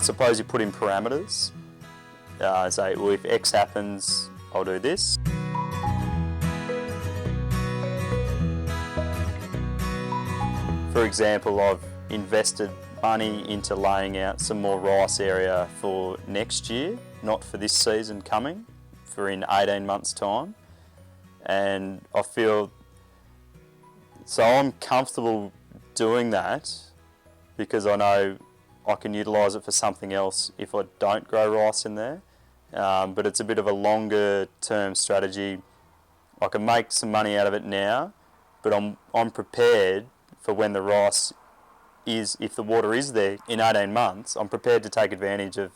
I suppose you put in parameters. Say, well, if X happens, I'll do this. For example, I've invested money into laying out some more rice area for next year, not for this season coming, for in 18 months' time. And I feel, so I'm comfortable doing that because I know I can utilise it for something else if I don't grow rice in there. But it's a bit of a longer term strategy. I can make some money out of it now, but I'm prepared for when the rice is, if the water is there in 18 months, I'm prepared to take advantage of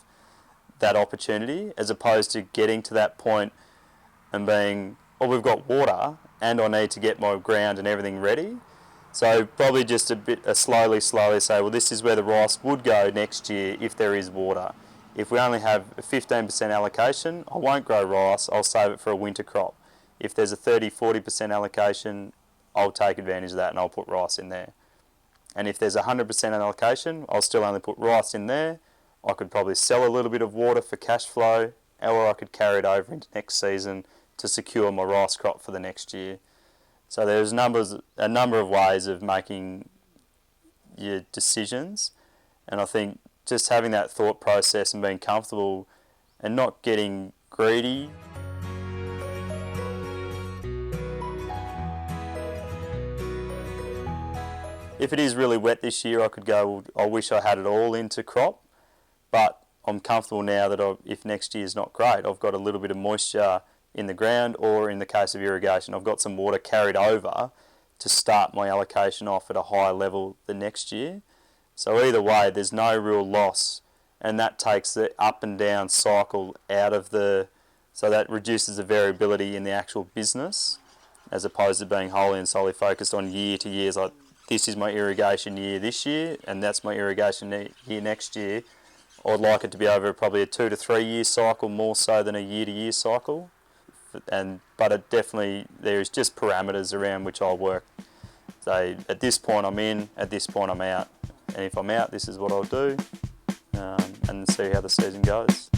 that opportunity, as opposed to getting to that point and being, oh, we've got water and I need to get my ground and everything ready. So probably just slowly say, well, this is where the rice would go next year if there is water. If we only have a 15% allocation, I won't grow rice, I'll save it for a winter crop. If there's a 30-40% allocation, I'll take advantage of that and I'll put rice in there. And if there's a 100% allocation, I'll still only put rice in there. I could probably sell a little bit of water for cash flow, or I could carry it over into next season to secure my rice crop for the next year. So there's a number of ways of making your decisions, and I think just having that thought process and being comfortable and not getting greedy. If it is really wet this year, I could go, well, I wish I had it all into crop, but I'm comfortable now that if next year's not great, I've got a little bit of moisture in the ground, or in the case of irrigation, I've got some water carried over to start my allocation off at a higher level the next year. So either way, there's no real loss, and that takes the up and down cycle out of so that reduces the variability in the actual business, as opposed to being wholly and solely focused on year to years, like this is my irrigation year this year, and that's my irrigation year next year. I'd like it to be over probably a 2 to 3 year cycle, more so than a year to year cycle. But it definitely, there's just parameters around which I'll work. So at this point I'm in, at this point I'm out. And if I'm out, this is what I'll do, and see how the season goes.